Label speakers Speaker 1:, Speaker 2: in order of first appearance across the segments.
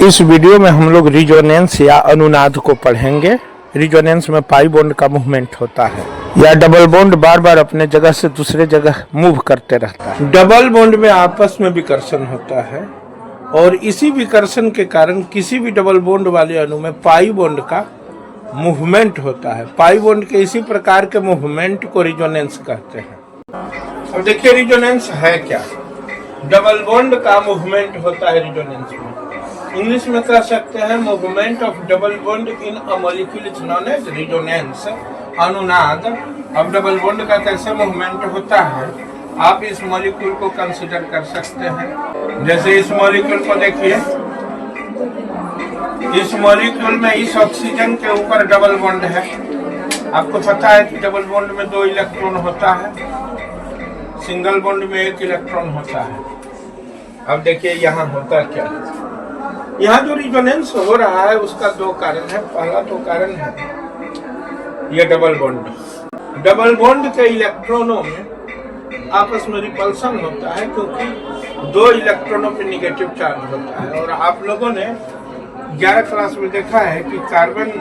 Speaker 1: इस वीडियो में हम लोग रिजोनेंस या अनुनाद को पढ़ेंगे। रिजोनेंस में पाई बॉन्ड का मूवमेंट होता है या डबल बॉन्ड बार बार अपने जगह से दूसरे जगह मूव करते रहता है। डबल बॉन्ड में आपस में विकर्षण होता है और इसी विकर्षण के कारण किसी भी डबल बॉन्ड वाले अणु में पाई बॉन्ड का मूवमेंट होता है। पाई बॉन्ड के इसी प्रकार के मूवमेंट को रिजोनेंस कहते हैं। अब देखिए रिजोनेंस है क्या। डबल बॉन्ड का मूवमेंट होता है रिजोनेंस में। इंग्लिश में कह सकते हैं movement of double bond in a molecule is known as resonance, अनुनाद। अब डबल बॉन्ड का कैसे मूवमेंट होता है आप इस मॉलिक्यूल को कंसीडर कर सकते हैं। जैसे इस मॉलिक्यूल को देखिए, इस मॉलिक्यूल में इस ऑक्सीजन के ऊपर डबल बॉन्ड है। आपको पता है कि डबल बॉन्ड में 2 इलेक्ट्रॉन होता है, सिंगल बॉन्ड में 1 इलेक्ट्रॉन होता है। अब देखिए यहाँ होता क्या है। यहाँ जो रिजोनेंस हो रहा है उसका 2 कारण है। पहला तो कारण है ये डबल बॉन्ड। डबल बॉन्ड के इलेक्ट्रॉनों में आपस में रिपल्सन होता है क्योंकि 2 इलेक्ट्रॉनों पे निगेटिव चार्ज होता है। और आप लोगों ने 11 क्लास में देखा है कि कार्बन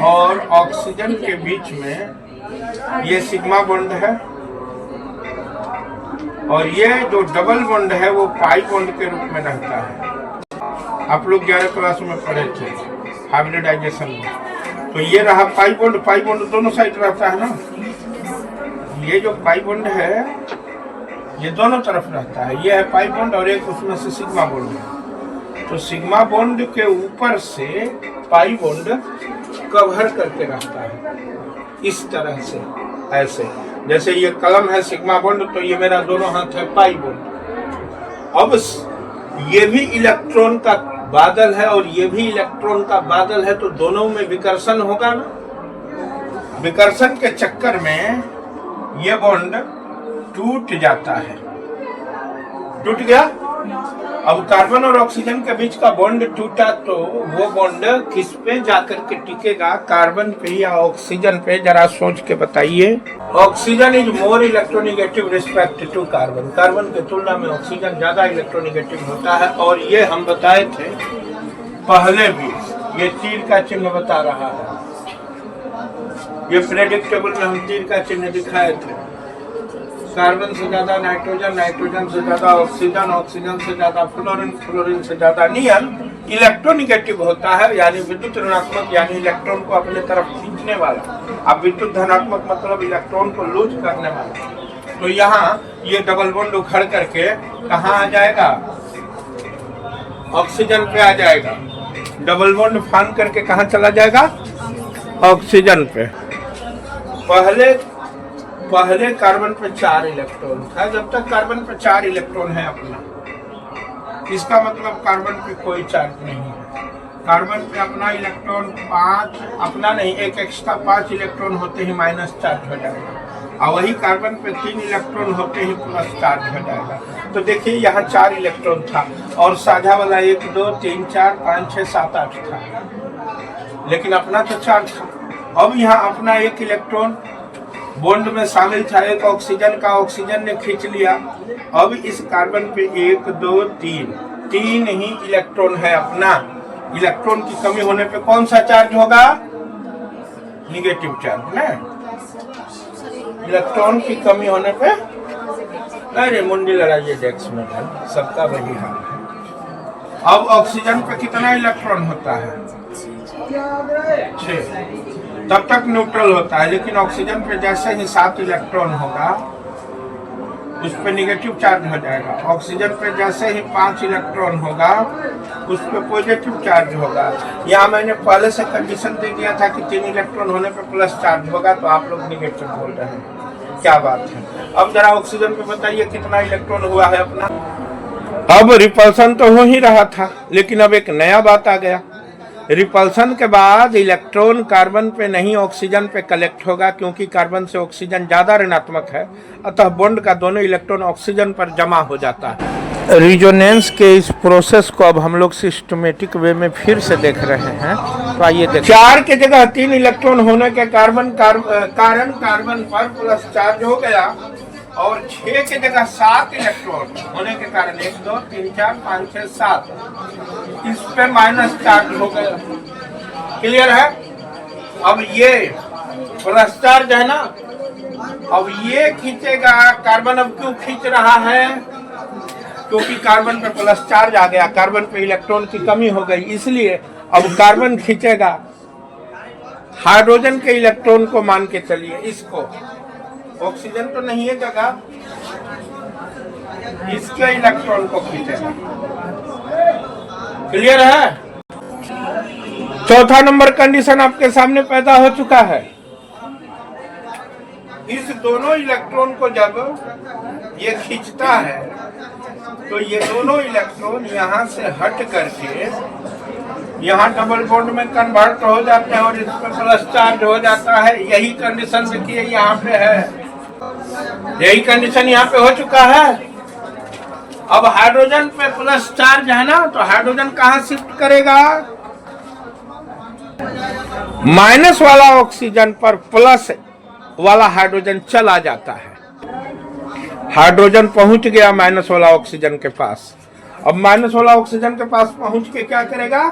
Speaker 1: और ऑक्सीजन के बीच में ये सिग्मा बॉन्ड है और ये जो डबल बॉन्ड है वो पाई बॉन्ड के रूप में रहता है। आप लोग 11 क्लास में पढ़े थे हाइब्रिडाइजेशन में। तो ये रहा पाई बॉन्ड दोनों साइड रहता है ना। ये जो पाई बॉन्ड है ये दोनों तरफ रहता है। ये है पाई बॉन्ड और एक उसमें से सिग्मा बॉन्ड है। तो सिग्मा बॉन्ड के ऊपर से पाई बॉन्ड कवर करके रहता है इस तरह से, ऐसे जैसे ये कलम है सिग्मा बॉन्ड तो ये मेरा दोनों हाथ है पाई बॉन्ड। अब ये भी इलेक्ट्रॉन का बादल है और ये भी इलेक्ट्रॉन का बादल है तो दोनों में विकर्षण होगा ना। विकर्षण के चक्कर में ये बॉन्ड टूट जाता है। टूट गया। अब कार्बन और ऑक्सीजन के बीच का बॉन्ड टूटा तो वो बॉन्ड किस पे जाकर के टिकेगा, कार्बन पे या ऑक्सीजन पे? जरा सोच के बताइए। Oxygen is more electronegative respect to carbon. Carbon के तुलना में ऑक्सीजन ज्यादा इलेक्ट्रोनिगेटिव होता है। और ये हम बताए थे पहले भी, ये तीर का चिन्ह बता रहा है। ये पीरियोडिक टेबल में हम तीर का चिन्ह दिखाए थे। कार्बन से ज्यादा नाइट्रोजन, नाइट्रोजन से ज्यादा ऑक्सीजन, ऑक्सीजन से ज्यादा फ्लोरीन, फ्लोरीन से ज्यादा नियन इलेक्ट्रोनिगेटिव होता है, यानी विद्युत ऋणात्मक, यानी इलेक्ट्रॉन को अपने तरफ खींचने वाला। अब विद्युत धनात्मक मतलब इलेक्ट्रॉन को लूज करने वाला। तो यहाँ ये डबल बॉन्ड उखड़ करके कहाँ आ जाएगा? ऑक्सीजन पे आ जाएगा। डबल बॉन्ड फान करके कहाँ चला जाएगा? ऑक्सीजन पे। पहले कार्बन पे 4 इलेक्ट्रॉन था। जब तक कार्बन पे 4 इलेक्ट्रॉन है अपना, इसका मतलब कार्बन पे कोई चार्ज नहीं है। कार्बन पे अपना इलेक्ट्रॉन 5, अपना नहीं, एक एक्स्ट्रा 5 इलेक्ट्रॉन होते ही माइनस चार्ज हो जाएगा। और वही कार्बन पे 3 इलेक्ट्रॉन होते ही प्लस चार्ज हो जाएगा। तो देखिए यहाँ 4 इलेक्ट्रॉन था और साझा वाला 1 2 3 4 5 6 7 8 था, लेकिन अपना तो 4 था। अब यहाँ अपना 1 इलेक्ट्रॉन बॉन्ड में शामिल था, एक ऑक्सीजन का, ऑक्सीजन ने खींच लिया। अब इस कार्बन पे 1 2 3 ही इलेक्ट्रॉन है अपना। इलेक्ट्रॉन की कमी होने पे कौन सा चार्ज होगा? निगेटिव चार्ज ना। इलेक्ट्रॉन की कमी होने पे, अरे मुंडी लड़ाइए डेस्क में, सबका वही हाल है। अब ऑक्सीजन पे कितना इलेक्ट्रॉन होता है? 6। तब तक न्यूट्रल होता है, लेकिन ऑक्सीजन पे जैसे ही 7 इलेक्ट्रॉन होगा उस पे निगेटिव चार्ज हो जाएगा। ऑक्सीजन पे जैसे ही 5 इलेक्ट्रॉन होगा उस पे पॉजिटिव चार्ज होगा। यहाँ मैंने पहले से कंडीशन दे दिया था कि 3 इलेक्ट्रॉन होने पे प्लस चार्ज होगा, तो आप लोग निगेटिव बोल रहे हैं। क्या बात है। अब जरा ऑक्सीजन पे बताइए कितना इलेक्ट्रॉन हुआ है अपना। अब रिपल्सन तो हो ही रहा था, लेकिन अब एक नया बात आ गया। रिपल्सन के बाद इलेक्ट्रॉन कार्बन पे नहीं ऑक्सीजन पे कलेक्ट होगा, क्योंकि कार्बन से ऑक्सीजन ज्यादा ऋणात्मक है, अतः बॉन्ड का दोनों इलेक्ट्रॉन ऑक्सीजन पर जमा हो जाता है। रिजोनेंस के इस प्रोसेस को अब हम लोग सिस्टमेटिक वे में फिर से देख रहे हैं। तो आइए देखें। 4 के जगह 3 इलेक्ट्रॉन होने के कारण कार्बन पर प्लस चार्ज हो गया और 6 की जगह 7 इलेक्ट्रॉन होने के कारण 1 2 3 4 5 6 7 इस पे माइनस चार्ज हो गया। क्लियर है? अब ये प्लस चार्ज है ना, अब ये खींचेगा कार्बन। अब क्यों खींच रहा है? क्योंकि कार्बन पे प्लस चार्ज आ गया, कार्बन पे इलेक्ट्रॉन की कमी हो गई, इसलिए अब कार्बन खींचेगा हाइड्रोजन के इलेक्ट्रॉन को। मान के चलिए इसको, ऑक्सीजन तो नहीं है जगह, इसके इलेक्ट्रॉन को खींचेगा। क्लियर है? चौथा नंबर कंडीशन आपके सामने पैदा हो चुका है। इस दोनों इलेक्ट्रॉन को जब ये खींचता है तो ये दोनों इलेक्ट्रॉन यहाँ से हट करके यहाँ डबल बॉन्ड में कन्वर्ट हो जाते हैं और इस पर प्लस चार्ज हो जाता है। यही कंडीशन देखिए यहाँ पे है, यही कंडीशन यहाँ पे हो चुका है। अब हाइड्रोजन पे प्लस चार्ज है ना, तो हाइड्रोजन कहाँ शिफ्ट करेगा? माइनस वाला ऑक्सीजन पर प्लस वाला हाइड्रोजन चला जाता है। हाइड्रोजन पहुंच गया माइनस वाला ऑक्सीजन के पास। अब माइनस वाला ऑक्सीजन के पास पहुंच के क्या करेगा?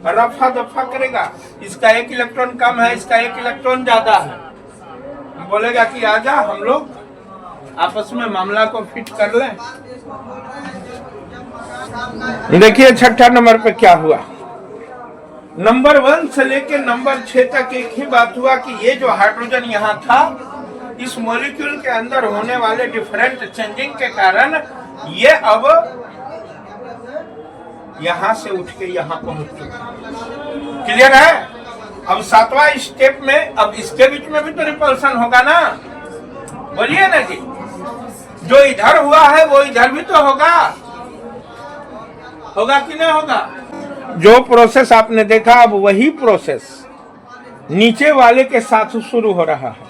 Speaker 1: रफा दफा करेगा। इसका एक इलेक्ट्रॉन कम है, इसका एक इलेक्ट्रॉन ज्यादा है। बोलेगा कि आजा हम लोग आपस में मामला को फिट कर लें। देखिए छठा नंबर पे क्या हुआ। नंबर 1 से लेके नंबर 6 तक एक ही बात हुआ कि ये जो हाइड्रोजन यहाँ था, इस मॉलिक्यूल के अंदर होने वाले डिफरेंट चेंजिंग के कारण ये अब यहाँ से उठ के यहाँ पहुंच चुका। क्लियर है? अब 7वां स्टेप में अब इसके बीच में भी तो रिपल्सन होगा ना, बोलिए ना जी। जो इधर हुआ है वो इधर भी तो होगा, होगा कि नहीं होगा? जो प्रोसेस आपने देखा अब वही प्रोसेस नीचे वाले के साथ शुरू हो रहा है,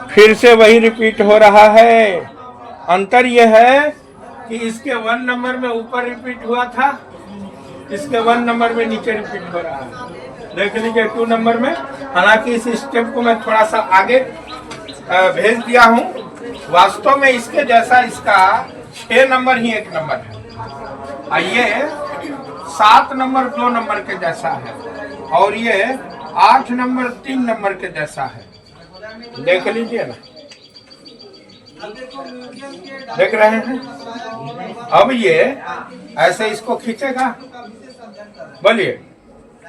Speaker 1: फिर से वही रिपीट हो रहा है। अंतर यह है कि इसके 1 नंबर में ऊपर रिपीट हुआ था, इसके 1 नंबर में नीचे रिपीट हो रहा है। देख लीजिए 2 नंबर में। हालांकि इस स्टेप को मैं थोड़ा सा आगे भेज दिया हूं। वास्तव में इसके जैसा इसका 6 नंबर ही 1 नंबर है, ये 7 नंबर 2 नंबर के जैसा है, और ये 8 नंबर 3 नंबर के जैसा है। देख लीजिए ना, देख रहे हैं? अब ये ऐसे इसको खींचेगा, बोलिए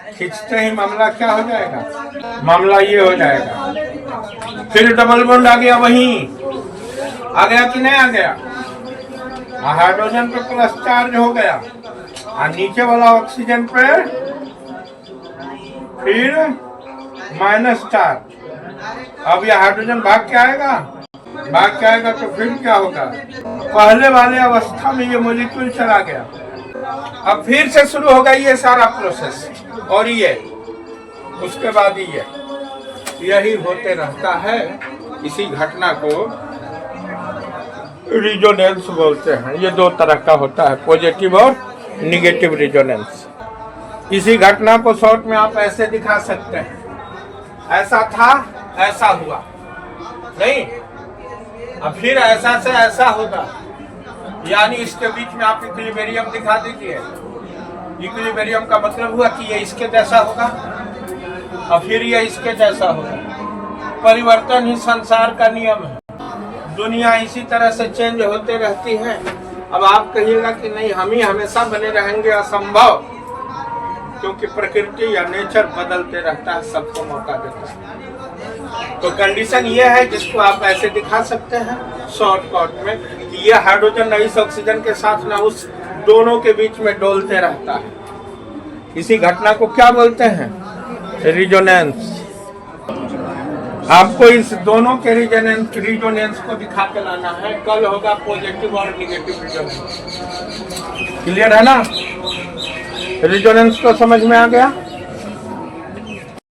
Speaker 1: खींचते ही मामला क्या हो जाएगा? मामला ये हो जाएगा। फिर डबल बॉन्ड आ गया, वहीं आ गया कि नहीं आ गया? हाइड्रोजन पे प्लस चार्ज हो गया और नीचे वाला ऑक्सीजन पे फिर माइनस चार्ज। अब यह हाइड्रोजन भाग के आएगा, भाग के आएगा तो फिर क्या होगा? पहले वाले अवस्था में ये मॉलिक्यूल चला गया। अब फिर से शुरू होगा ये सारा प्रोसेस, और ये उसके बाद यही होते रहता है। इसी घटना को रिजोनेंस बोलते हैं। ये 2 तरह का होता है, पॉजिटिव और निगेटिव रिजोनेंस। इसी घटना को शॉर्ट में आप ऐसे दिखा सकते हैं, ऐसा था ऐसा हुआ नहीं, अब फिर ऐसा से ऐसा होगा। यानी इसके बीच में आप इक्विलिब्रियम दिखा दीजिए। इक्विलिब्रियम का मतलब हुआ कि ये इसके जैसा होगा और फिर ये इसके जैसा होगा। परिवर्तन ही संसार का नियम है। दुनिया इसी तरह से चेंज होते रहती है। अब आप कहिएगा कि नहीं हम ही हमेशा बने रहेंगे, असंभव, क्योंकि प्रकृति या नेचर बदलते रहता है, सबको मौका देता है। तो कंडीशन ये है जिसको आप ऐसे दिखा सकते हैं शॉर्टकट में कि ये हाइड्रोजन न इस ऑक्सीजन के साथ ना उस, दोनों के बीच में डोलते रहता है। इसी घटना को क्या बोलते हैं? रिजोनेंस। आपको इस दोनों के रिजोनेंस को दिखा के लाना है। कल होगा पॉजिटिव और निगेटिव रिजोनेंस। क्लियर है ना? रिजोनेंस तो समझ में आ गया।